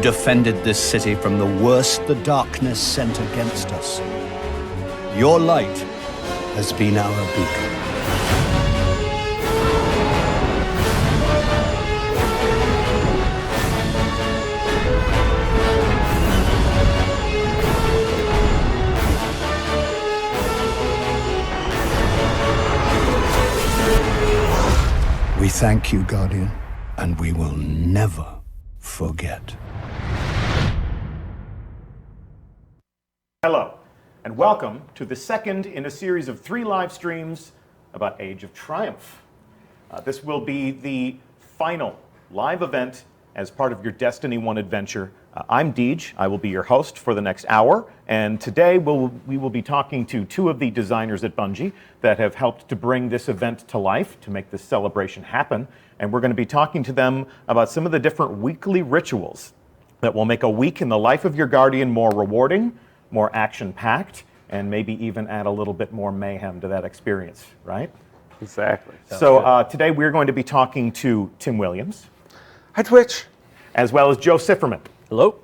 defended this city from the worst the darkness sent against us. Your light has been our beacon. We thank you, Guardian, and we will never forget. Hello, and welcome to the second in a series of 3 live streams about Age of Triumph. This will be the final live event as part of your Destiny 1 adventure. I'm Deej. I will be your host for the next hour, and today we will be talking to 2 of the designers at Bungie that have helped to bring this event to life, to make this celebration happen, and we're going to be talking to them about some of the different weekly rituals that will make a week in the life of your Guardian more rewarding, more action-packed, and maybe even add a little bit more mayhem to that experience, right? Exactly. So today we're going to be talking to Tim Williams. Hi, Twitch. As well as Joe Sifferman. Hello.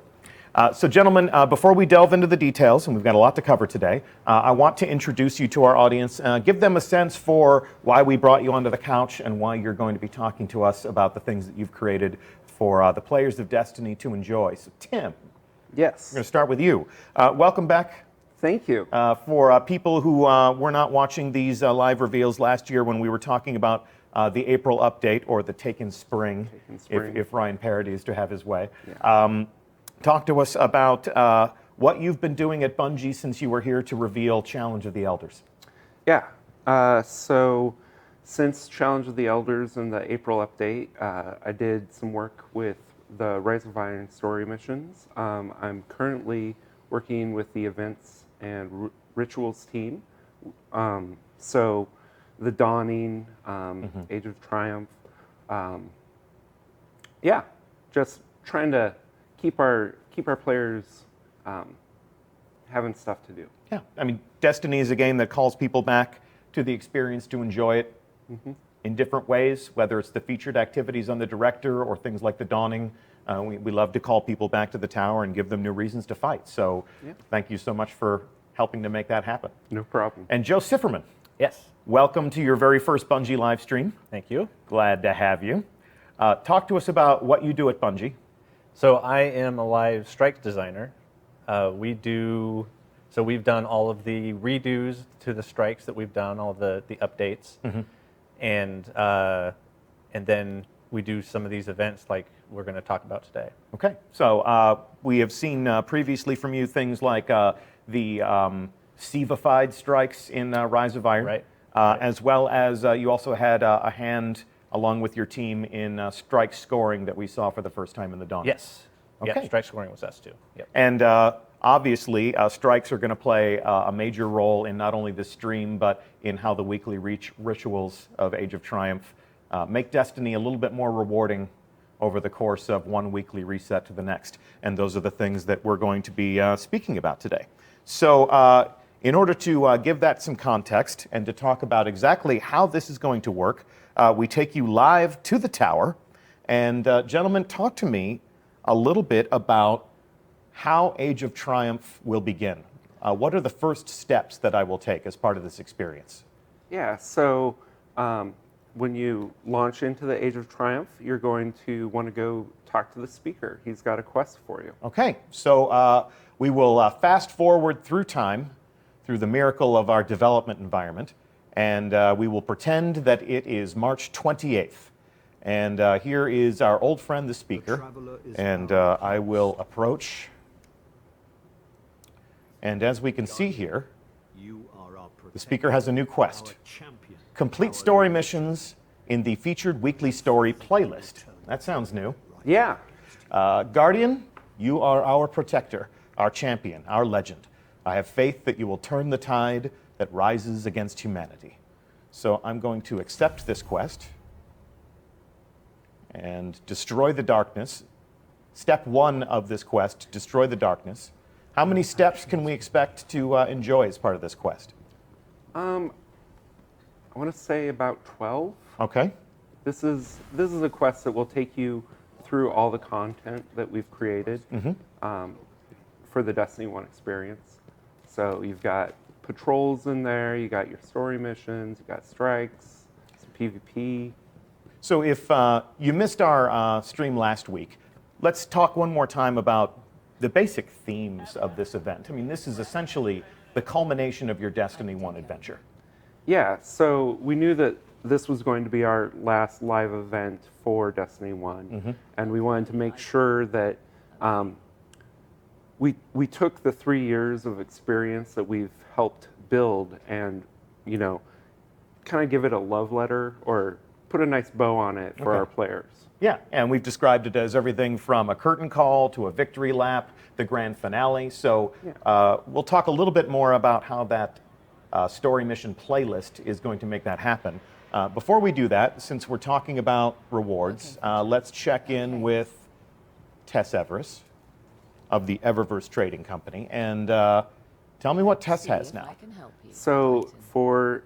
So gentlemen, before we delve into the details, and we've got a lot to cover today, I want to introduce you to our audience, give them a sense for why we brought you onto the couch and why you're going to be talking to us about the things that you've created for the players of Destiny to enjoy. So Tim. Yes. We're going to start with you. Welcome back. Thank you. For people who were not watching these live reveals last year when we were talking about the April update, or the Taken Spring, if Ryan Parody is to have his way. Yeah. Talk to us about what you've been doing at Bungie since you were here to reveal Challenge of the Elders. Yeah. So since Challenge of the Elders and the April update, I did some work with the Rise of Iron story missions. I'm currently working with the events and rituals team. So the Dawning, Age of Triumph. Yeah, just trying to keep our players having stuff to do. Yeah, I mean, Destiny is a game that calls people back to the experience to enjoy it in different ways, whether it's the featured activities on the Director or things like the Dawning. We love to call people back to the tower and give them new reasons to fight. So thank you so much for helping to make that happen. No problem. And Joe Sifferman. Yes. Welcome to your very first Bungie live stream. Thank you. Glad to have you. Talk to us about what you do at Bungie. So I am a live strike designer. We've done all of the redos to the strikes that we've done, all of the updates, and then we do some of these events like we're going to talk about today. Okay. So we have seen previously from you things like the Sivified strikes in Rise of Iron, right. As well as you also had a hand along with your team in strike scoring that we saw for the first time in the Dawn. Yes. Okay. Yeah, strike scoring was us too. Yep. And obviously, strikes are going to play a major role in not only the stream, but in how the weekly rituals of Age of Triumph make Destiny a little bit more rewarding over the course of one weekly reset to the next. And those are the things that we're going to be speaking about today. So in order to give that some context and to talk about exactly how this is going to work, we take you live to the tower. And gentlemen, talk to me a little bit about how Age of Triumph will begin. What are the first steps that I will take as part of this experience? Yeah, so when you launch into the Age of Triumph, you're going to want to go talk to the speaker. He's got a quest for you. Okay, so we will fast forward through time, through the miracle of our development environment, and we will pretend that it is March 28th. And here is our old friend, the speaker, and I will approach. And as we can see here, the speaker has a new quest. Complete story missions in the featured weekly story playlist. That sounds new. Yeah. Guardian, you are our protector, our champion, our legend. I have faith that you will turn the tide that rises against humanity. So I'm going to accept this quest and destroy the darkness. Step 1 of this quest, destroy the darkness. How many steps can we expect to enjoy as part of this quest? I want to say about 12. Okay. This is a quest that will take you through all the content that we've created for the Destiny 1 experience. So you've got patrols in there, you got your story missions, you got strikes, some PvP. So if you missed our stream last week, let's talk one more time about the basic themes of this event. I mean, this is essentially the culmination of your Destiny 1 adventure. Yeah, so we knew that this was going to be our last live event for Destiny 1, and we wanted to make sure that we took the 3 years of experience that we've helped build and, you know, kind of give it a love letter or put a nice bow on it for our players. Yeah, and we've described it as everything from a curtain call to a victory lap, the grand finale. So we'll talk a little bit more about how that story mission playlist is going to make that happen. Before we do that, since we're talking about rewards, let's check in with Tess Everest of the Eververse Trading Company. And tell me what Tess has now. So for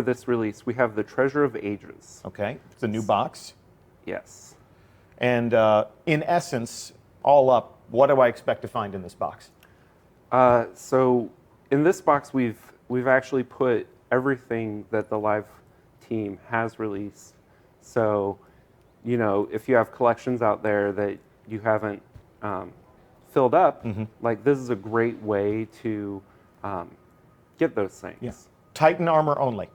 this release, we have the Treasure of Ages. Okay, it's a new box. Yes. And in essence, all up, what do I expect to find in this box? So in this box, we've actually put everything that the live team has released. So, you know, if you have collections out there that you haven't filled up, like this is a great way to get those things. Yeah. Titan armor only.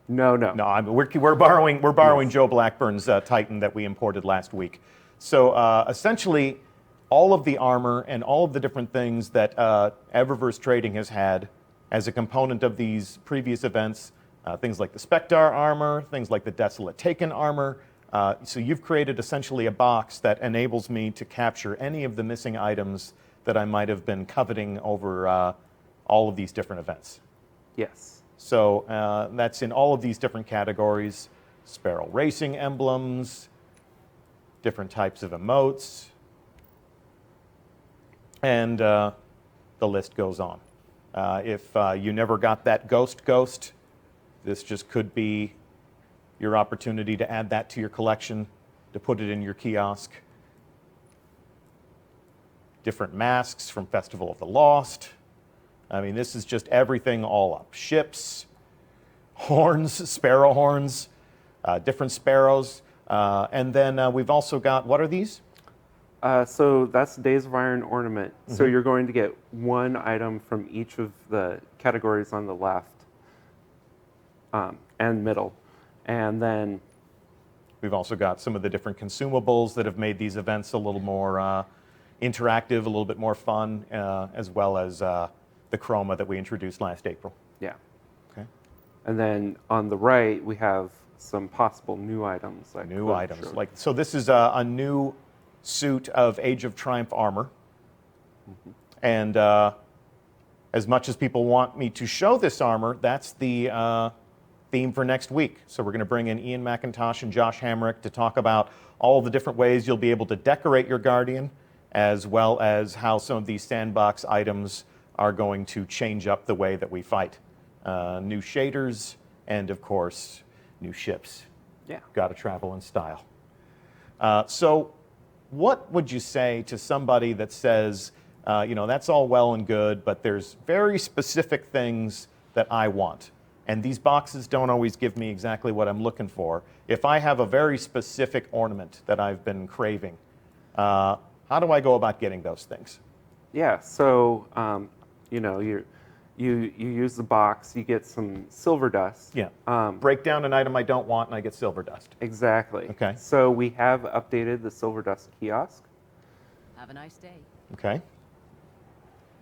No. No, we're borrowing Joe Blackburn's Titan that we imported last week. So essentially, all of the armor and all of the different things that Eververse Trading has had as a component of these previous events, things like the Spectre armor, things like the Desolate Taken armor. So you've created essentially a box that enables me to capture any of the missing items that I might have been coveting over all of these different events. Yes. So that's in all of these different categories: Sparrow Racing emblems, different types of emotes, and the list goes on. If you never got that Ghost, this just could be your opportunity to add that to your collection, to put it in your kiosk. Different masks from Festival of the Lost. I mean, this is just everything all up. Ships, horns, sparrow horns, different sparrows. And then we've also got, what are these? So that's Days of Iron ornament. So you're going to get one item from each of the categories on the left and middle. And then we've also got some of the different consumables that have made these events a little more interactive, a little bit more fun, as well as the chroma that we introduced last April. Yeah. Okay. And then on the right, we have some possible new items. New items. So this is a new suit of Age of Triumph armor. And as much as people want me to show this armor, that's the theme for next week. So we're going to bring in Ian McIntosh and Josh Hamrick to talk about all the different ways you'll be able to decorate your Guardian, as well as how some of these sandbox items are going to change up the way that we fight. New shaders, and of course, new ships. Yeah. Got to travel in style. So what would you say to somebody that says, you know, that's all well and good, but there's very specific things that I want, and these boxes don't always give me exactly what I'm looking for. If I have a very specific ornament that I've been craving, how do I go about getting those things? Yeah, so you know, you use the box, you get some silver dust. Yeah. Break down an item I don't want, and I get silver dust. Exactly. Okay. So we have updated the silver dust kiosk. Have a nice day. Okay.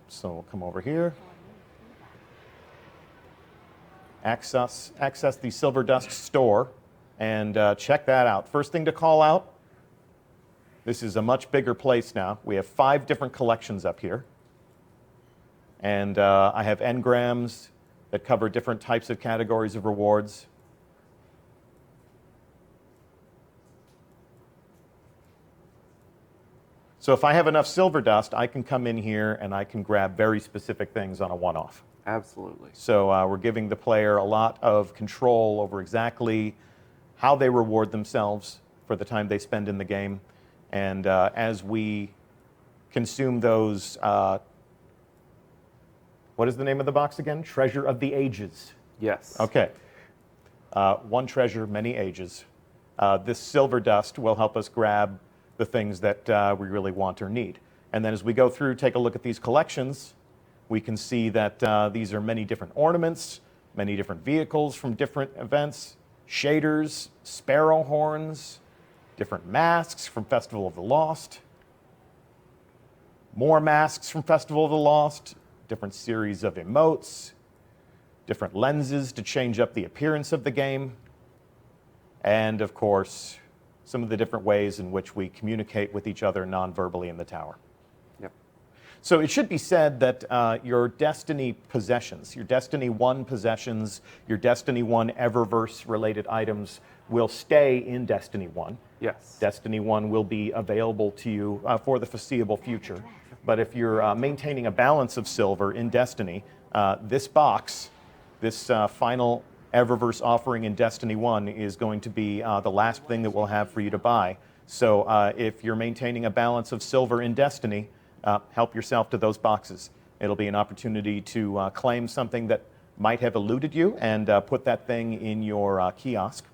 So we'll come over here. Access the Silver Dust store and check that out. First thing to call out, this is a much bigger place now. We have 5 different collections up here. And I have engrams that cover different types of categories of rewards. So if I have enough silver dust, I can come in here and I can grab very specific things on a one-off. Absolutely. So we're giving the player a lot of control over exactly how they reward themselves for the time they spend in the game. And as we consume those, what is the name of the box again? Treasure of the Ages. Yes. Okay. One treasure, many ages. This silver dust will help us grab the things that we really want or need. And then as we go through, take a look at these collections, we can see that these are many different ornaments, many different vehicles from different events, shaders, sparrow horns, different masks from Festival of the Lost, more masks from Festival of the Lost, different series of emotes, different lenses to change up the appearance of the game, and of course, some of the different ways in which we communicate with each other non-verbally in the tower. Yep. So it should be said that your Destiny possessions, your Destiny 1 possessions, your Destiny 1 Eververse-related items will stay in Destiny 1. Yes. Destiny 1 will be available to you for the foreseeable future. But if you're maintaining a balance of silver in Destiny, this box, this final Eververse offering in Destiny 1 is going to be the last thing that we'll have for you to buy. So if you're maintaining a balance of silver in Destiny, help yourself to those boxes. It'll be an opportunity to claim something that might have eluded you and put that thing in your kiosk.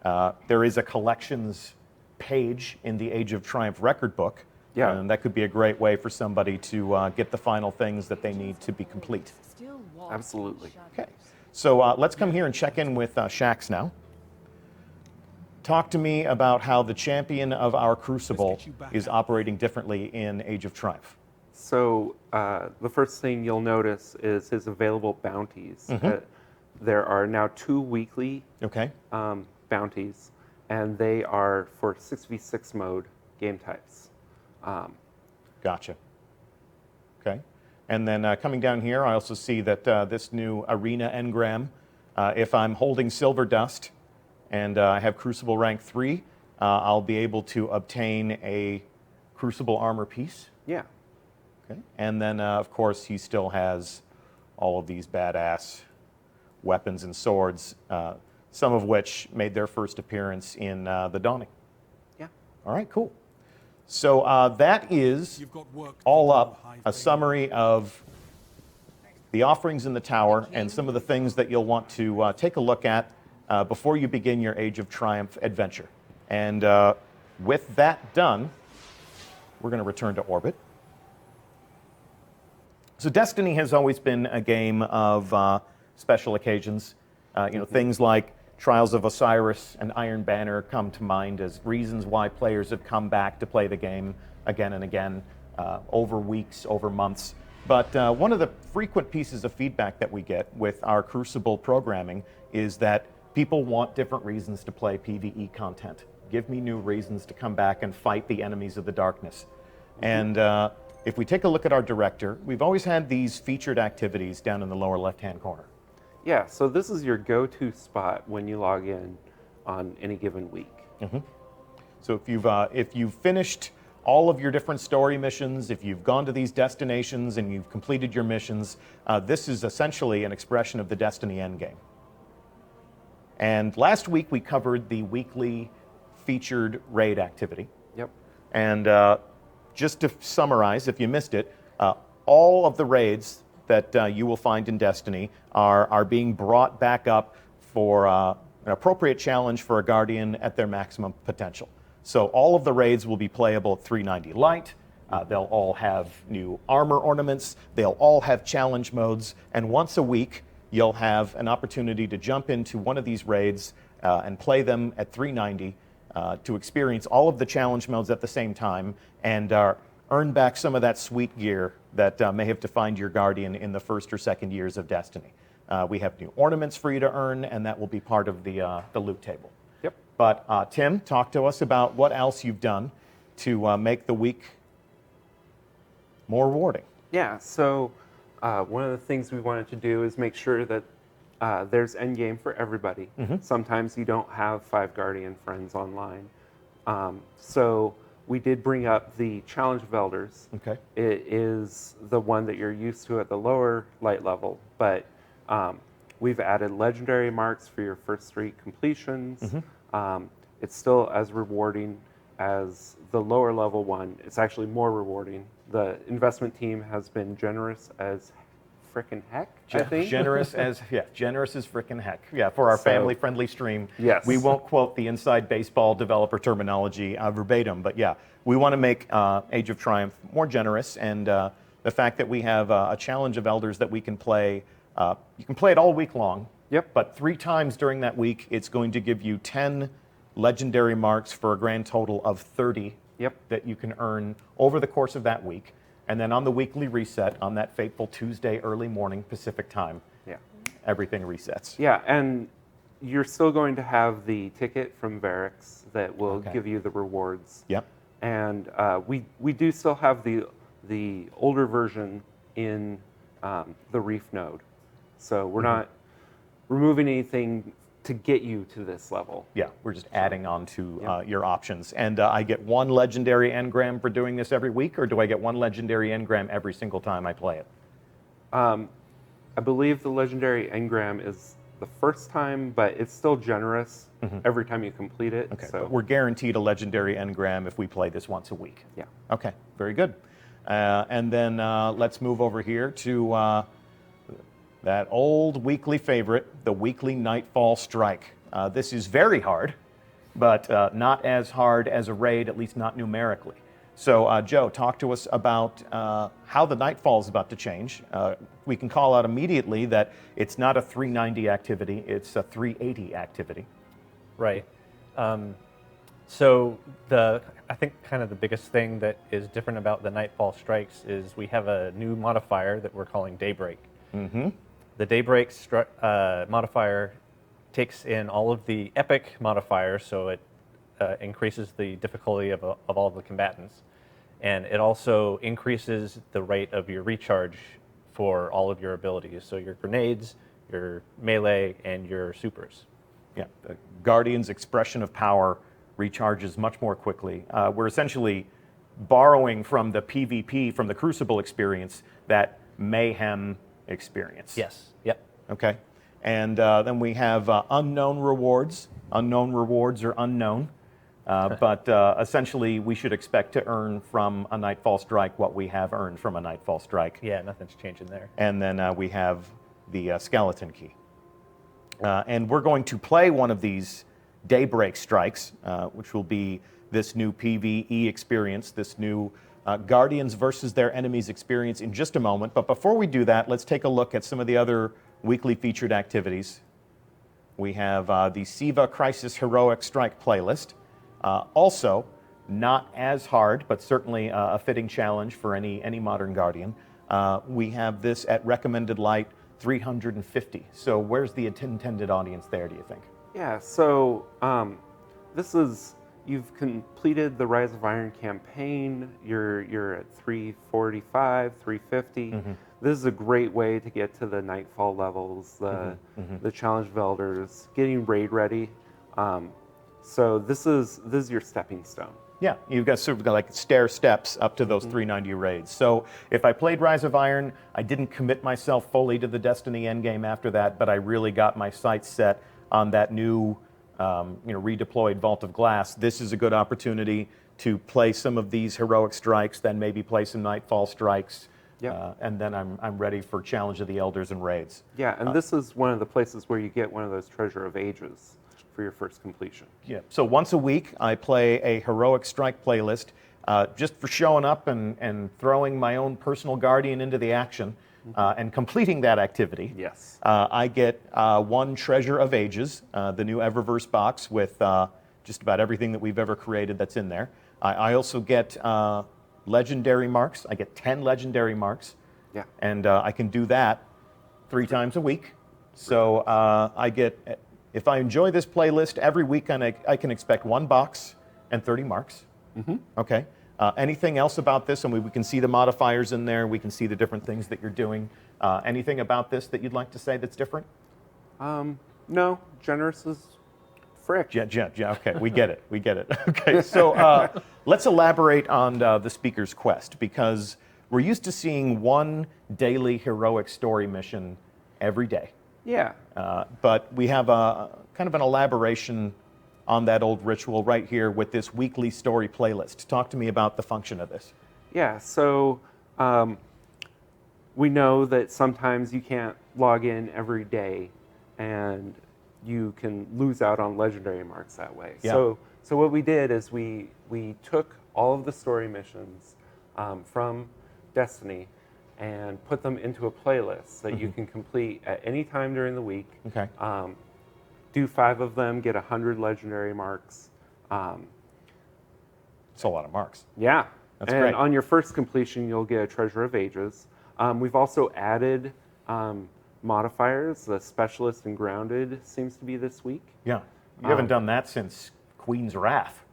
There is a collections page in the Age of Triumph record book. Yeah. And that could be a great way for somebody to get the final things that they need to be complete. Still walk Absolutely. Okay. So let's come here and check in with Shax now. Talk to me about how the champion of our Crucible is operating differently in Age of Triumph. So the first thing you'll notice is his available bounties. There are now 2 weekly Okay. bounties, and they are for 6v6 mode game types. Gotcha. Okay. And then coming down here, I also see that this new Arena Engram, if I'm holding Silver Dust and I have Crucible rank 3, I'll be able to obtain a Crucible armor piece. Yeah. Okay. And then, of course, he still has all of these badass weapons and swords, some of which made their first appearance in the Dawning. Yeah. All right, cool. So that is all up a summary of the offerings in the tower and some of the things that you'll want to take a look at before you begin your Age of Triumph adventure. And with that done, we're going to return to orbit. So Destiny has always been a game of special occasions. Things like Trials of Osiris and Iron Banner come to mind as reasons why players have come back to play the game again and again, over weeks, over months. But one of the frequent pieces of feedback that we get with our Crucible programming is that people want different reasons to play PvE content. Give me new reasons to come back and fight the enemies of the darkness. And if we take a look at our director, we've always had these featured activities down in the lower left-hand corner. Yeah, so this is your go-to spot when you log in on any given week. So if you've finished all of your different story missions, if you've gone to these destinations and you've completed your missions, this is essentially an expression of the Destiny endgame. And last week we covered the weekly featured raid activity. Yep. And just to summarize, if you missed it, all of the raids that you will find in Destiny are being brought back up for an appropriate challenge for a Guardian at their maximum potential. So all of the raids will be playable at 390 light. They'll all have new armor ornaments. They'll all have challenge modes. And once a week, you'll have an opportunity to jump into one of these raids and play them at 390 to experience all of the challenge modes at the same time and earn back some of that sweet gear that may have defined your Guardian in the first or second years of Destiny. We have new ornaments for you to earn, and that will be part of the loot table. Yep. But Tim, talk to us about what else you've done to make the week more rewarding. Yeah, so one of the things we wanted to do is make sure that there's endgame for everybody. Sometimes you don't have 5 Guardian friends online. So we did bring up the Challenge of Elders. Okay. It is the one that you're used to at the lower light level, but we've added legendary marks for your first 3 completions. It's still as rewarding as the lower level one, it's actually more rewarding. The investment team has been generous as frickin' heck, I think. Generous as frickin' heck. Yeah, for our So- family-friendly stream. Yes. We won't quote the inside baseball developer terminology verbatim, but yeah, we want to make Age of Triumph more generous, and the fact that we have a challenge of elders that we can play, you can play it all week long. Yep. But 3 times during that week, it's going to give you 10 legendary marks for a grand total of 30 Yep. that you can earn over the course of that week. And then on the weekly reset, on that fateful Tuesday early morning Pacific time, Yeah. everything resets. Yeah, and you're still going to have the ticket from Varix that will Okay. give you the rewards. Yep. And we do still have the older version in the Reef node. So we're not removing anything to get you to this level. Yeah, we're just adding on to your options. And I get 1 legendary engram for doing this every week, or do I get 1 legendary engram every single time I play it? I believe the legendary engram is the first time, but it's still generous every time you complete it. Okay, So but we're guaranteed a legendary engram if we play this once a week. yeah. Okay, very good. And then let's move over here to that old weekly favorite, the weekly Nightfall Strike. This is very hard, but not as hard as a raid, at least not numerically. So, Joe, talk to us about how the Nightfall is about to change. We can call out immediately that it's not a 390 activity, it's a 380 activity. Right. So I think kind of the biggest thing that is different about the Nightfall Strikes is we have a new modifier that we're calling Daybreak. Mm-hmm. The Daybreak modifier takes in all of the epic modifiers, so it increases the difficulty of all the combatants. And it also increases the rate of your recharge for all of your abilities, so your grenades, your melee, and your supers. Yeah, the Guardian's expression of power recharges much more quickly. We're essentially borrowing from the PvP, from the Crucible experience, that mayhem experience. Yes. Yep. Okay. And then we have unknown rewards. Unknown rewards are unknown. But essentially, we should expect to earn from a Nightfall Strike what we have earned from a Nightfall Strike. Yeah, nothing's changing there. And then we have the Skeleton Key. And we're going to play one of these Daybreak Strikes, which will be this new PvE experience, this new Guardians versus their enemies experience in just a moment. But before we do that, let's take a look at some of the other weekly featured activities. We have the Siva Crisis Heroic Strike playlist. Also, not as hard, but certainly a fitting challenge for any modern Guardian. We have this at recommended light 350. So where's the intended audience there, do you think? Yeah, so this is, you've completed the Rise of Iron campaign, you're at 345, 350. This is a great way to get to the Nightfall levels, the Challenge of Elders, getting raid ready. So this is your stepping stone. Yeah, you've got sort of like stair steps up to those 390 raids. So if I played Rise of Iron, I didn't commit myself fully to the Destiny endgame after that, but I really got my sights set on that new, redeployed Vault of Glass. This is a good opportunity to play some of these heroic strikes, then maybe play some Nightfall Strikes, and then I'm ready for Challenge of the Elders and raids. Yeah, and this is one of the places where you get one of those Treasure of Ages for your first completion. Yeah. So once a week, I play a heroic strike playlist, just for showing up and throwing my own personal Guardian into the action, and completing that activity. Yes. I get 1 Treasure of Ages, the new Eververse box with just about everything that we've ever created that's in there. I also get legendary marks. I get 10 legendary marks. Yeah. And I can do that 3 times a week. So I get, if I enjoy this playlist, every week I can expect 1 box and 30 marks. Okay. Anything else about this? I mean, we can see the modifiers in there. We can see the different things that you're doing. Anything about this that you'd like to say that's different? No, generous is frick. Yeah, okay, we get it, Okay, so let's elaborate on the Speaker's Quest, because we're used to seeing 1 daily heroic story mission every day. Yeah. But we have a kind of an elaboration on that old ritual right here with this weekly story playlist. Talk to me about the function of this. Yeah, so we know that sometimes you can't log in every day and you can lose out on legendary marks that way. Yeah. So what we did is we took all of the story missions from Destiny and put them into a playlist that you can complete at any time during the week. Okay. Do 5 of them, get 100 legendary marks. It's a lot of marks. Yeah. That's and great. on your first completion, you'll get a Treasure of Ages. We've also added modifiers. The Specialist and Grounded seems to be this week. Yeah. You haven't done that since Queen's Wrath.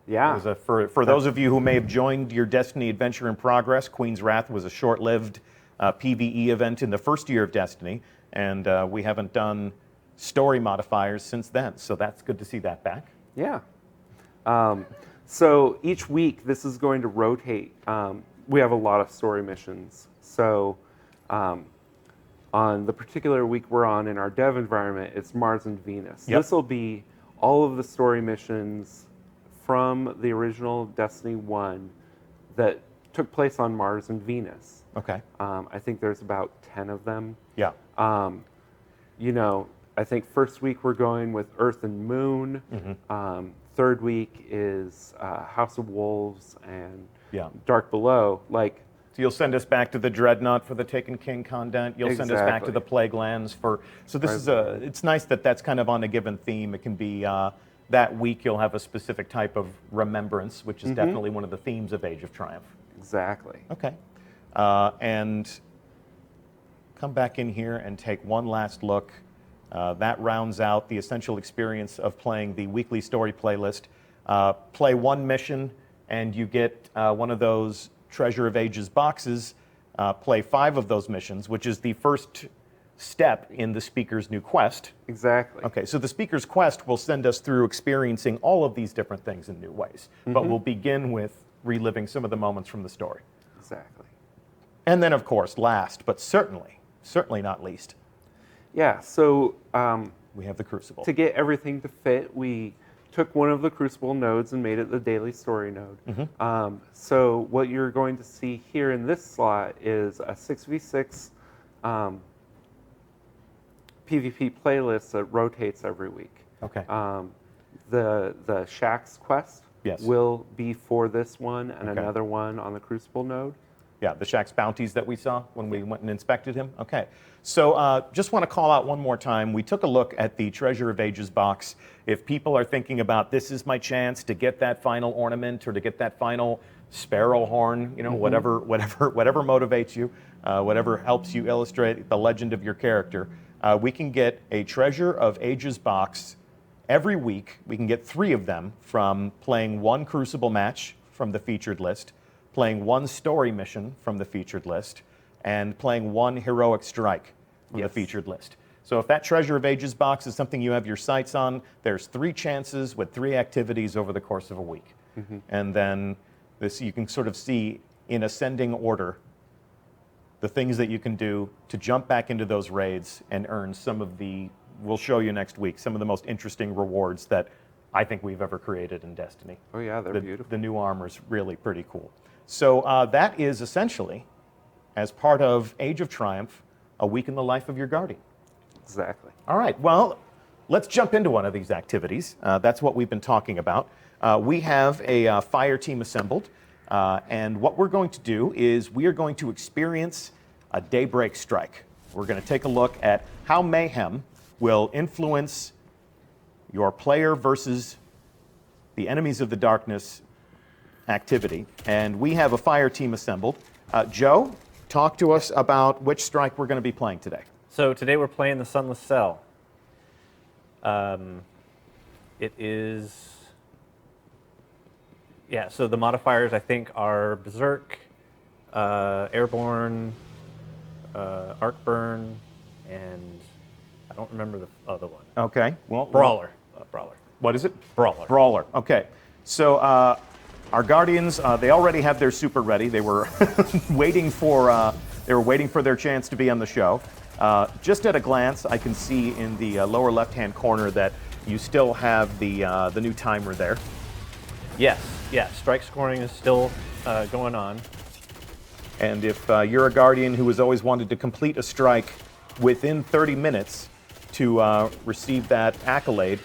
Yeah. It was for those of you who may have joined your Destiny Adventure in Progress, Queen's Wrath was a short-lived PvE event in the first year of Destiny, and we haven't done story modifiers since then, so that's good to see that back. Yeah. So each week, this is going to rotate. We have a lot of story missions. So on the particular week we're on in our dev environment, it's Mars and Venus. Yep. This will be all of the story missions from the original Destiny 1 that took place on Mars and Venus. Okay. I think there's about 10 of them. Yeah. You know, I think first week we're going with Earth and Moon. Third week is House of Wolves and Yeah. Dark Below. Like, So you'll send us back to the Dreadnought for the Taken King content. You'll send us back to Exactly. the Plague Lands for. So this is it's nice that that's kind of on a given theme. It can be that week you'll have a specific type of remembrance, which is definitely one of the themes of Age of Triumph. exactly. Okay. And come back in here and take one last look. That rounds out the essential experience of playing the weekly story playlist. Play one mission and you get one of those Treasure of Ages boxes. Play 5 of those missions, which is the first step in the Speaker's new quest. Exactly. Okay, so the Speaker's quest will send us through experiencing all of these different things in new ways, but we'll begin with reliving some of the moments from the story. Exactly. And then, of course, last, but certainly not least, Yeah, so we have the Crucible. to get everything to fit, we took one of the Crucible nodes and made it the daily story node. So what you're going to see here in this slot is a 6v6 PvP playlist that rotates every week. Okay. The Shaxx quest Yes. will be for this one and Okay. another one on the Crucible node. Yeah, the Shaxx bounties that we saw when we went and inspected him. Okay, so just want to call out one more time. We took a look at the Treasure of Ages box. If people are thinking about this is my chance to get that final ornament or to get that final sparrow horn, you know, whatever motivates you, whatever helps you illustrate the legend of your character, we can get a Treasure of Ages box every week. We can get 3 of them from playing one Crucible match from the featured list, playing one story mission from the featured list, and playing one heroic strike from the featured list. So if that Treasure of Ages box is something you have your sights on, there's 3 chances with 3 activities over the course of a week. And then this you can sort of see in ascending order the things that you can do to jump back into those raids and earn some of the, we'll show you next week, some of the most interesting rewards that I think we've ever created in Destiny. Oh yeah, they're beautiful. The new armor's really pretty cool. So that is essentially, as part of Age of Triumph, a week in the life of your Guardian. Exactly. All right, well, let's jump into one of these activities. That's what we've been talking about. We have a fire team assembled, and what we're going to do is we are going to experience a daybreak strike. We're going to take a look at how mayhem will influence your player versus the enemies of the darkness activity. And we have a fire team assembled. Joe, talk to us about which strike we're going to be playing today. So today we're playing the Sunless Cell. It is, yeah, so the modifiers I think are Berserk, Airborne, Arcburn, and I don't remember the other one. Okay. Well, Brawler. Brawler. What is it? Brawler. Brawler. Okay. So our Guardians, they already have their super ready. They were waiting for their chance to be on the show. Just at a glance, I can see in the lower left-hand corner that You still have the new timer there. Yes, yeah, strike scoring is still going on. And if you're a Guardian who has always wanted to complete a strike within 30 minutes to receive that accolade,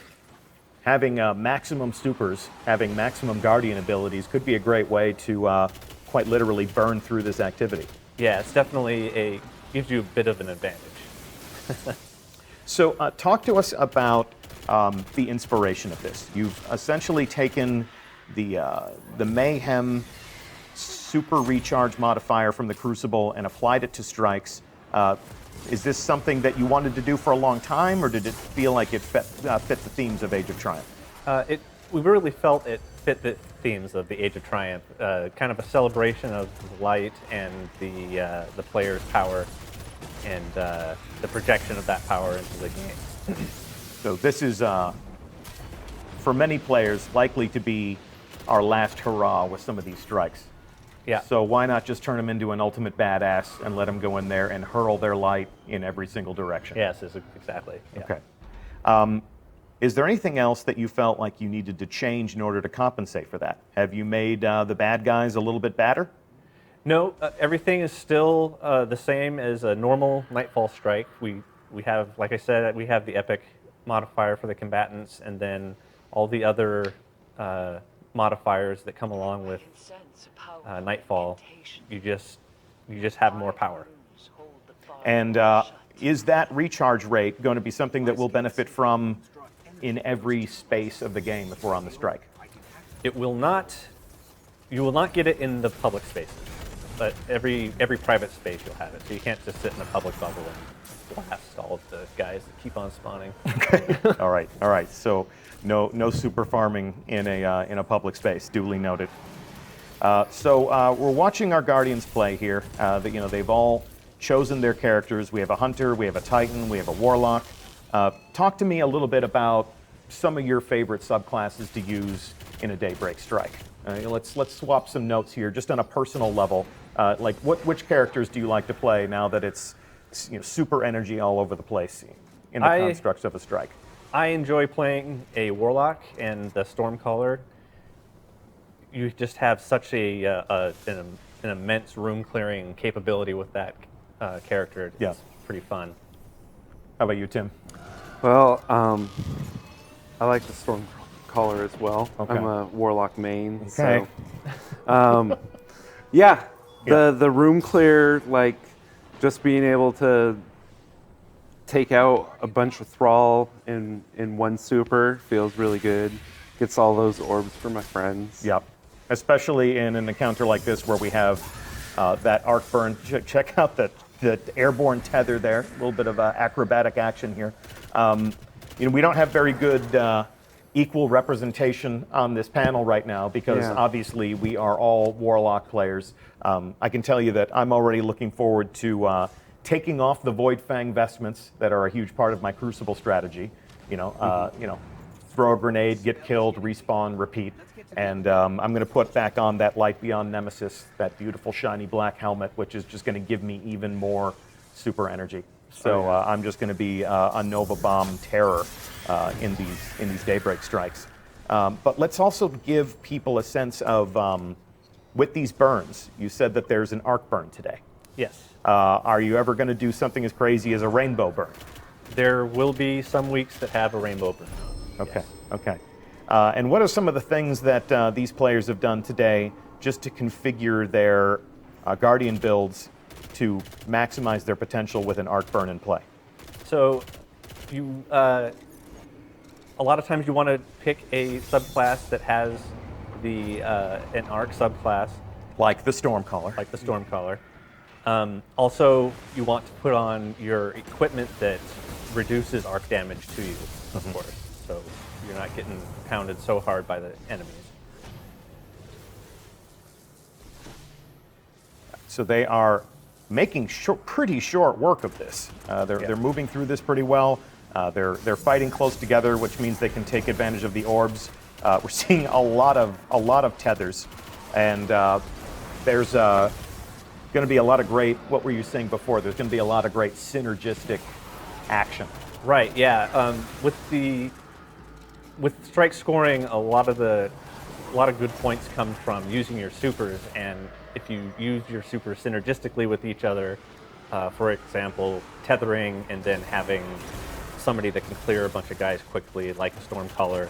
having maximum supers, having maximum Guardian abilities could be a great way to quite literally burn through this activity. Yeah, it's definitely gives you a bit of an advantage. So talk to us about the inspiration of this. You've essentially taken the Mayhem super recharge modifier from the Crucible and applied it to strikes. Is this something that you wanted to do for a long time, or did it feel like it fit the themes of Age of Triumph? We really felt it fit the themes of the Age of Triumph, kind of a celebration of light and the player's power, and the projection of that power into the game. So this is, for many players, likely to be our last hurrah with some of these strikes. Yeah. So why not just turn them into an ultimate badass and let them go in there and hurl their light in every single direction? Yes, exactly. Yeah. Okay. Is there anything else that you felt like you needed to change in order to compensate for that? Have you made the bad guys a little bit badder? No, everything is still the same as a normal Nightfall strike. We have, like I said, we have the epic modifier for the combatants, and then all the other modifiers that come along with Nightfall. You just have more power. And is that recharge rate going to be something that we'll benefit from in every space of the game if we're on the strike? It will not. You will not get it in the public spaces, but every private space you'll have it. So you can't just sit in a public bubble and blast all of the guys that keep on spawning. Okay. All right. So no super farming in a public space. Duly noted. So we're watching our Guardians play here. They've all chosen their characters. We have a Hunter, we have a Titan, we have a Warlock. Talk to me a little bit about some of your favorite subclasses to use in a Daybreak Strike. Let's swap some notes here, just on a personal level. Which characters do you like to play now that it's super energy all over the place in the constructs of a strike? I enjoy playing a Warlock and the Stormcaller. You just have such an immense room clearing capability with that character. It's pretty fun. How about you, Tim? Well, I like the Stormcaller as well. Okay. I'm a Warlock main. Okay. So, the room clear, like just being able to take out a bunch of Thrall in one super feels really good. Gets all those orbs for my friends. Yep. Especially in an encounter like this where we have that arc burn. Check out the airborne tether there. A little bit of acrobatic action here. We don't have very good equal representation on this panel right now because obviously we are all Warlock players. I can tell you that I'm already looking forward to taking off the Void Fang vestments that are a huge part of my Crucible strategy. Throw a grenade, get killed, respawn, repeat. And I'm going to put back on that Light Beyond Nemesis, that beautiful shiny black helmet, which is just going to give me even more super energy. So I'm just going to be a Nova Bomb terror in these Daybreak Strikes. But let's also give people a sense of, with these burns, you said that there's an arc burn today. Yes. Are you ever going to do something as crazy as a rainbow burn? There will be some weeks that have a rainbow burn. Okay, Yes. okay. And what are some of the things that these players have done today just to configure their Guardian builds to maximize their potential with an arc burn in play? So, a lot of times you want to pick a subclass that has an arc subclass, Like the Stormcaller. like the Stormcaller. Also, you want to put on your equipment that reduces arc damage to you, of course. So you're not getting pounded so hard by the enemies. So they are making pretty short work of this. They're moving through this pretty well. They're fighting close together, which means they can take advantage of the orbs. We're seeing a lot of tethers, and there's going to be a lot of great. What were you saying before? There's going to be a lot of great synergistic action. Right. Yeah. With the with strike scoring, a lot of good points come from using your supers, and if you use your supers synergistically with each other, for example, tethering and then having somebody that can clear a bunch of guys quickly, like a Stormcaller,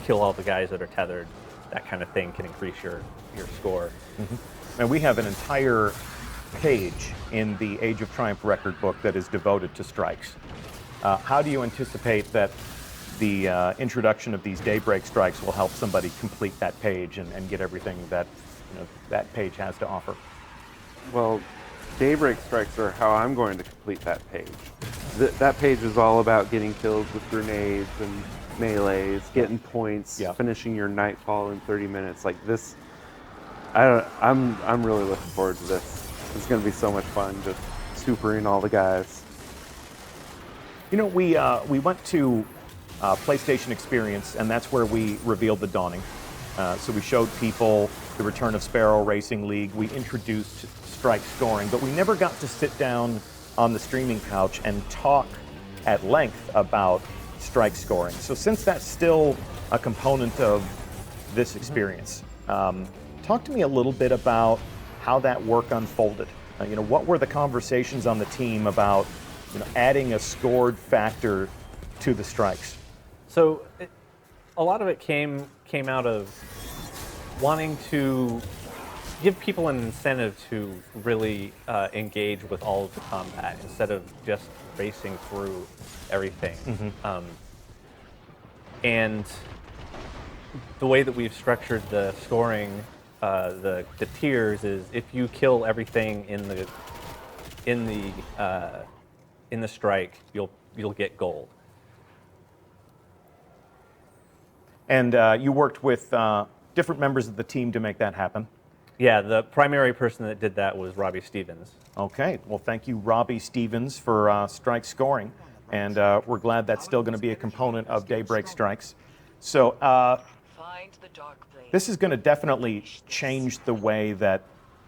kill all the guys that are tethered, that kind of thing can increase your score. And we have an entire page in the Age of Triumph record book that is devoted to strikes. How do you anticipate that the introduction of these daybreak strikes will help somebody complete that page and get everything that that page has to offer? Well, daybreak strikes are how I'm going to complete that page. That page is all about getting kills with grenades and melees, getting points, finishing your nightfall in 30 minutes. Like this, I'm really looking forward to this. It's going to be so much fun just supering all the guys. You know, we went to PlayStation Experience, and that's where we revealed the Dawning. So we showed people the return of Sparrow Racing League. We introduced strike scoring, but we never got to sit down on the streaming couch and talk at length about strike scoring. So since that's still a component of this experience, talk to me a little bit about how that work unfolded. What were the conversations on the team about adding a scored factor to the strikes? So a lot of it came out of wanting to give people an incentive to really engage with all of the combat instead of just racing through everything. And the way that we've structured the scoring, the tiers, is if you kill everything in the strike, you'll get gold. And you worked with different members of the team to make that happen. Yeah, the primary person that did that was Robbie Stevens. Okay, well, thank you, Robbie Stevens, for strike scoring. And we're glad that's still going to be a component of Daybreak Strikes. So this is going to definitely change the way that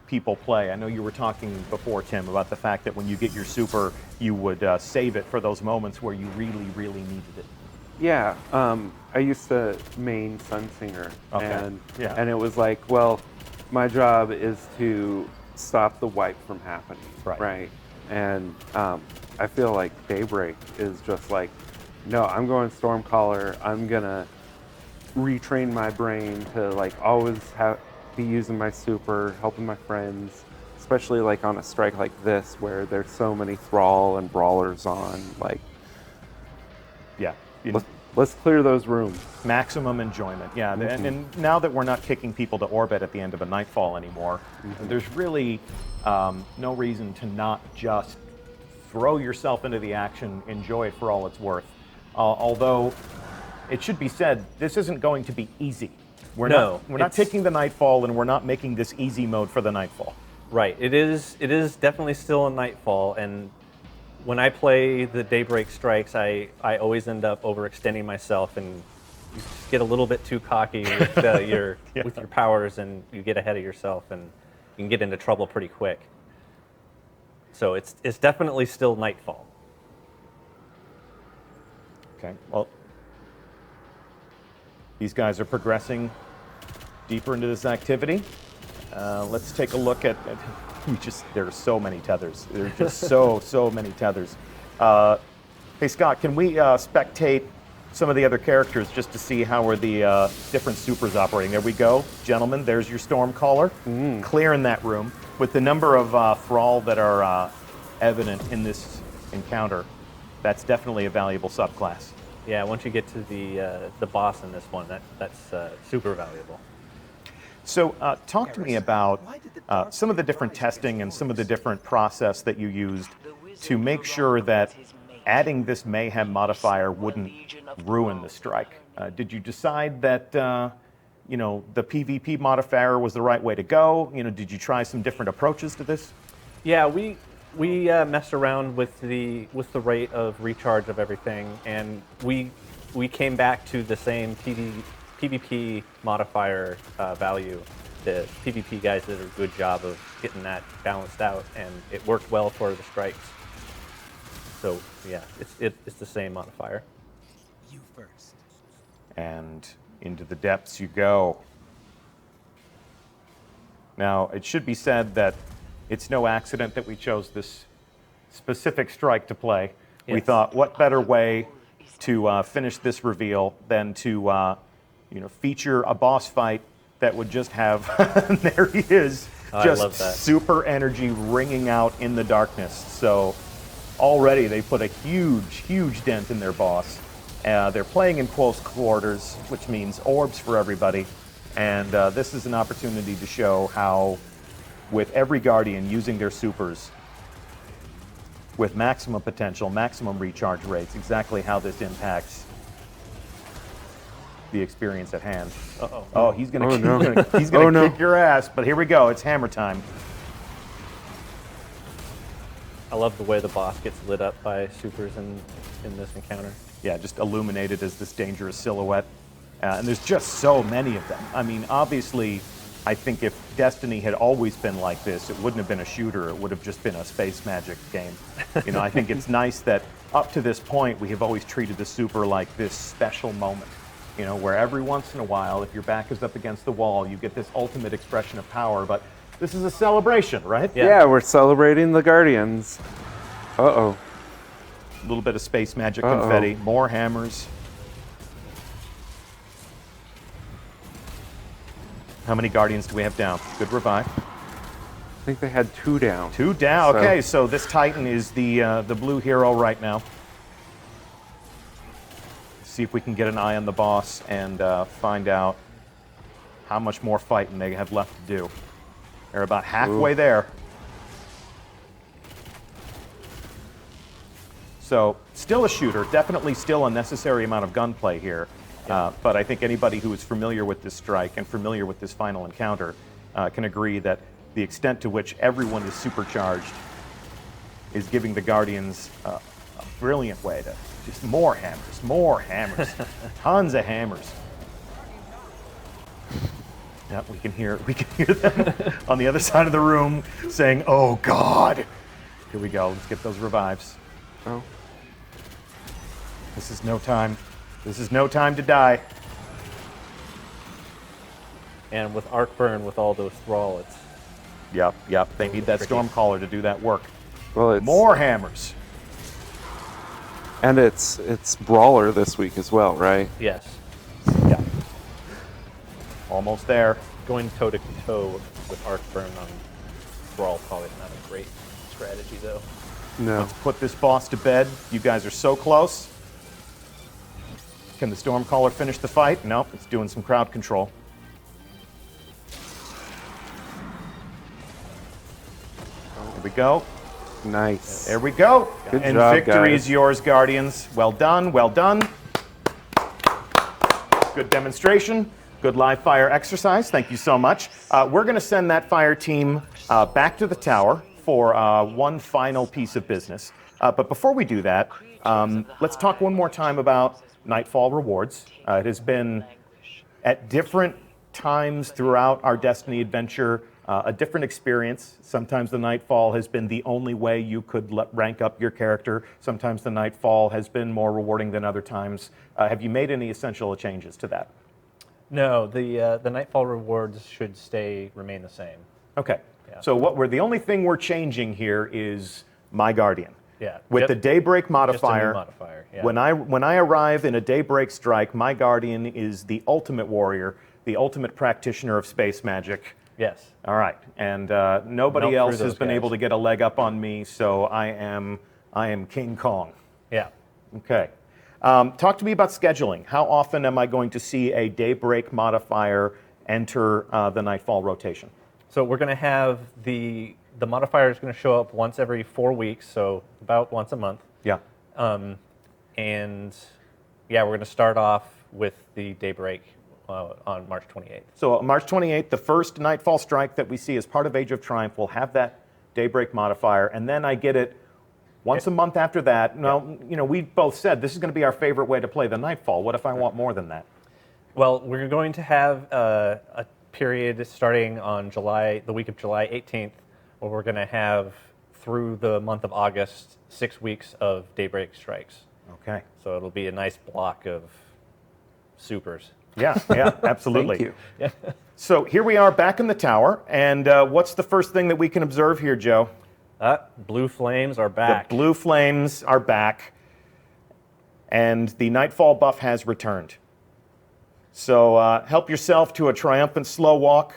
people play. I know you were talking before, Tim, about the fact that when you get your super, you would save it for those moments where you really, really needed it. Yeah, I used to main Sunsinger, Okay. and it was like, well, my job is to stop the wipe from happening, right? And I feel like Daybreak is just like, no, I'm going Stormcaller. I'm gonna retrain my brain to like always be using my super, helping my friends, especially like on a strike like this where there's so many Thrall and Brawlers on. Like, Yeah. let's clear those rooms. Maximum enjoyment, yeah. And now that we're not kicking people to orbit at the end of a nightfall anymore, there's really no reason to not just throw yourself into the action, enjoy it for all it's worth. Although it should be said, this isn't going to be easy. We're not taking the nightfall, and we're not making this easy mode for the nightfall. Right. It is definitely still a nightfall, and when I play the Daybreak Strikes, I always end up overextending myself and you just get a little bit too cocky with with your powers, and you get ahead of yourself, and you can get into trouble pretty quick. So it's definitely still nightfall. Okay. Well, these guys are progressing deeper into this activity. Let's take a look at there are so many tethers. There are just so many tethers. Hey, Scott, can we spectate some of the other characters just to see how are the different supers operating? There we go. Gentlemen, there's your Stormcaller. Clear in that room. With the number of Thrall that are evident in this encounter, that's definitely a valuable subclass. Yeah, once you get to the boss in this one, that's super valuable. So talk to me about some of the different testing and some of the different process that you used to make sure that adding this mayhem modifier wouldn't ruin the strike. Did you decide that the PvP modifier was the right way to go? Did you try some different approaches to this? Yeah, we messed around with the rate of recharge of everything, and we came back to the same PvP modifier value. The PvP guys did a good job of getting that balanced out, and it worked well for the strikes. So yeah, it's the same modifier. You first. And into the depths you go. Now, it should be said that it's no accident that we chose this specific strike to play. We Yes. thought, what better way to finish this reveal than to feature a boss fight that would just have, there he is, Oh, I just love that. super energy ringing out in the darkness. So already they put a huge, huge dent in their boss. They're playing in close quarters, which means orbs for everybody. And this is an opportunity to show how, with every Guardian using their supers with maximum potential, maximum recharge rates, exactly how this impacts the experience at hand. Uh-oh. Oh, he's gonna, Oh, no. he's gonna Oh, no. kick your ass. But here we go. It's hammer time. I love the way the boss gets lit up by supers in this encounter. Yeah, just illuminated as this dangerous silhouette. And there's just so many of them. I mean, obviously, I think if Destiny had always been like this, it wouldn't have been a shooter. It would have just been a space magic game. I think it's nice that up to this point, we have always treated the super like this special moment. Where every once in a while, if your back is up against the wall, you get this ultimate expression of power. But this is a celebration, right? Yeah. Yeah, we're celebrating the Guardians. Uh-oh. A little bit of space magic Uh-oh. confetti, more hammers. How many Guardians do we have down? Good revive. I think they had 2 down. 2 down. So- Okay, so this Titan is the blue hero right now. See if we can get an eye on the boss and find out how much more fighting they have left to do. They're about halfway there. So still a shooter, definitely still a necessary amount of gunplay here. But I think anybody who is familiar with this strike and familiar with this final encounter can agree that the extent to which everyone is supercharged is giving the Guardians a brilliant way to just more hammers, tons of hammers. Yeah, we can hear them on the other side of the room saying, "Oh God!" Here we go. Let's get those revives. Oh. This is no time. This is no time to die. And with arc burn, with all those thrall, it's Yep. They need that Tricky. Stormcaller to do that work. Well, it's More hammers. and it's Brawler this week as well, right? yes, Yeah. Almost there. going toe to toe with arc burn on thrall probably not a great strategy though. No. Let's put this boss to bed. You guys are so close. Can the Stormcaller finish the fight? Nope, it's doing some crowd control. There we go. Nice. There we go. Good and job, victory guys. is yours, Guardians. Well done, well done. Good demonstration. Good live fire exercise. Thank you so much. We're going to send that fire team back to the tower for one final piece of business. But before we do that, let's talk one more time about Nightfall rewards. It has been at different times throughout our Destiny adventure a different experience. Sometimes the Nightfall has been the only way you could rank up your character. Sometimes the Nightfall has been more rewarding than other times. Have you made any essential changes to that? No, the Nightfall rewards should remain the same. Okay. Yeah. So the only thing we're changing here is my Guardian. Yeah. With the Daybreak Just a modifier. new modifier. Yeah. When I arrive in a Daybreak strike, my Guardian is the ultimate warrior, the ultimate practitioner of space magic. Yes. All right, and nobody Melt else through has those been guys. able to get a leg up on me, so I am King Kong. Yeah. Okay. Talk to me about scheduling. How often am I going to see a Daybreak modifier enter the Nightfall rotation? So we're going to have the modifier is going to show up once every 4 weeks, so about once a month. Yeah. And yeah, we're going to start off with the Daybreak on March 28th. So March 28th, the first Nightfall strike that we see as part of Age of Triumph will have that Daybreak modifier, and then I get it once a month after that. Now, we both said this is going to be our favorite way to play the Nightfall. What if I want more than that? Well, we're going to have a period starting on the week of July 18th, where we're going to have through the month of August 6 weeks of Daybreak strikes. Okay. So it'll be a nice block of supers. Yeah, absolutely. Thank you. So here we are back in the tower, and what's the first thing that we can observe here, Joe? Blue flames are back. The blue flames are back, and the Nightfall buff has returned. So help yourself to a triumphant slow walk.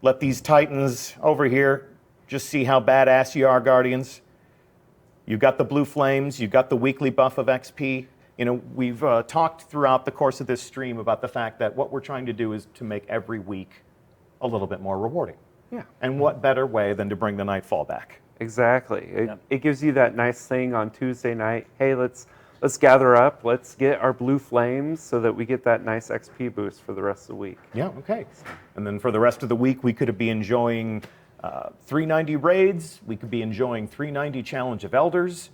Let these Titans over here just see how badass you are, Guardians. You've got the blue flames, you've got the weekly buff of XP. You know, we've talked throughout the course of this stream about the fact that what we're trying to do is to make every week a little bit more rewarding. Yeah. And what better way than to bring the Nightfall back? Exactly. It gives you that nice thing on Tuesday night. Hey, let's gather up. Let's get our blue flames so that we get that nice XP boost for the rest of the week. Yeah, okay. And then for the rest of the week, we could be enjoying 390 raids. We could be enjoying 390 Challenge of Elders.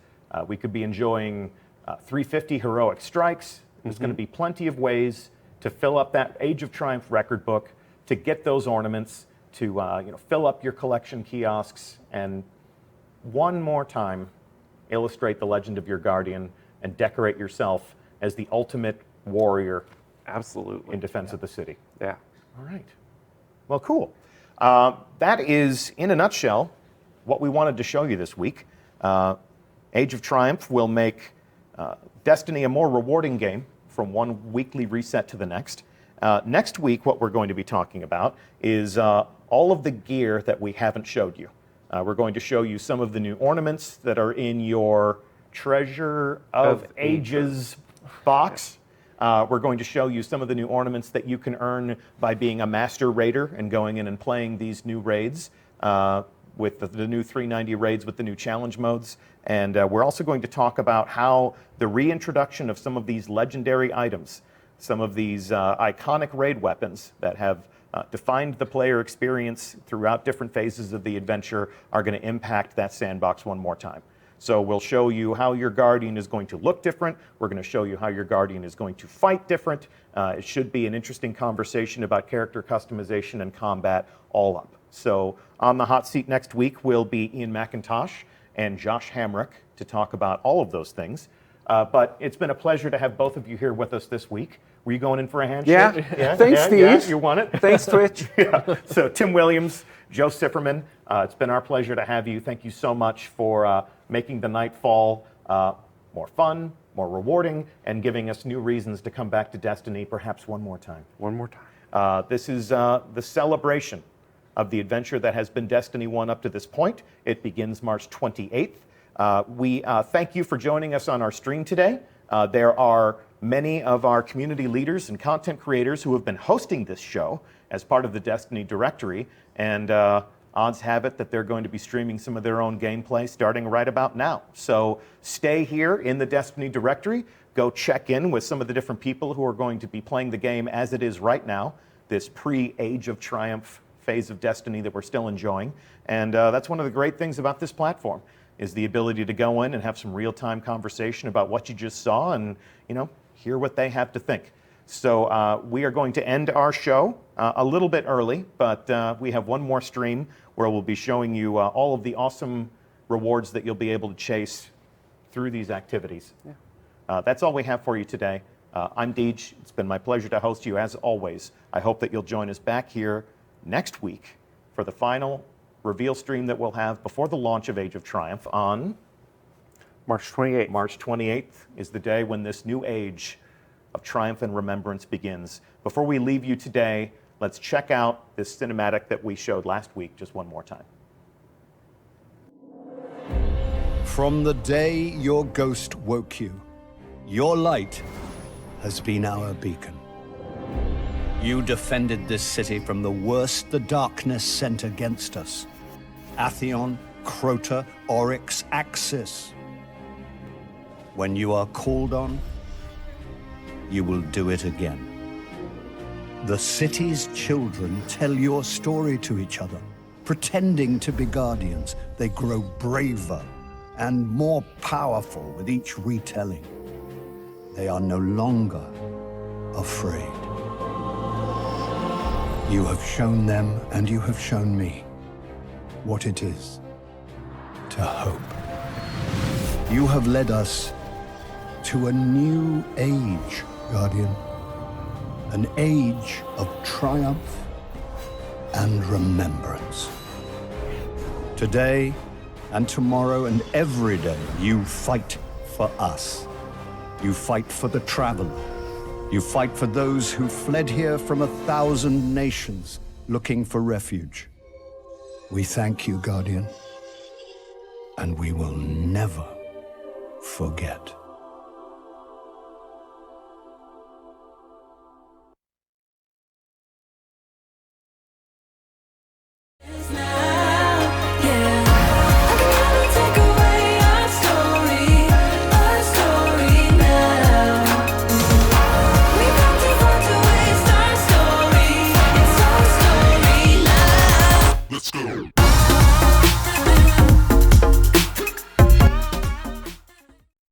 We could be enjoying 350 heroic strikes. There's going to be plenty of ways to fill up that Age of Triumph record book, to get those ornaments, to fill up your collection kiosks, and one more time illustrate the legend of your Guardian and decorate yourself as the ultimate warrior. Absolutely. In defense of the city. Yeah. All right. Well, cool. That is, in a nutshell, what we wanted to show you this week. Age of Triumph will make Destiny a more rewarding game from one weekly reset to the next. Next week, what we're going to be talking about is all of the gear that we haven't showed you. We're going to show you some of the new ornaments that are in your Treasure of Ages box. We're going to show you some of the new ornaments that you can earn by being a Master Raider and going in and playing these new raids with the new 390 raids with the new challenge modes. And we're also going to talk about how the reintroduction of some of these legendary items, some of these iconic raid weapons that have defined the player experience throughout different phases of the adventure, are going to impact that sandbox one more time. So we'll show you how your Guardian is going to look different. We're going to show you how your Guardian is going to fight different. It should be an interesting conversation about character customization and combat all up. So on the hot seat next week will be Ian McIntosh and Josh Hamrick to talk about all of those things. But it's been a pleasure to have both of you here with us this week. Were you going in for a handshake? Yeah. Thanks, Steve. Yeah, you want it? Thanks, Twitch. Yeah. So Tim Williams, Joe Sifferman, it's been our pleasure to have you. Thank you so much for making the Nightfall more fun, more rewarding, and giving us new reasons to come back to Destiny perhaps one more time. One more time. This is the celebration of the adventure that has been Destiny 1 up to this point. It begins March 28th. We thank you for joining us on our stream today. There are many of our community leaders and content creators who have been hosting this show as part of the Destiny directory, and odds have it that they're going to be streaming some of their own gameplay starting right about now. So stay here in the Destiny directory. Go check in with some of the different people who are going to be playing the game as it is right now, this pre-Age of Triumph phase of Destiny that we're still enjoying. And that's one of the great things about this platform, is the ability to go in and have some real-time conversation about what you just saw and, hear what they have to think. So we are going to end our show a little bit early, but we have one more stream where we'll be showing you all of the awesome rewards that you'll be able to chase through these activities. Yeah. That's all we have for you today. I'm Deej. It's been my pleasure to host you as always. I hope that you'll join us back here next week for the final reveal stream that we'll have before the launch of Age of Triumph on March 28th. March 28th is the day when this new age of triumph and remembrance begins. Before we leave you today, let's check out this cinematic that we showed last week just one more time. From the day your ghost woke you, your light has been our beacon. You defended this city from the worst the darkness sent against us. Atheon, Crota, Oryx, Axis. When you are called on, you will do it again. The city's children tell your story to each other. Pretending to be guardians, they grow braver and more powerful with each retelling. They are no longer afraid. You have shown them, and you have shown me, what it is to hope. You have led us to a new age, Guardian. An age of triumph and remembrance. Today and tomorrow and every day, you fight for us. You fight for the traveler. You fight for those who fled here from 1,000 nations looking for refuge. We thank you, Guardian, and we will never forget.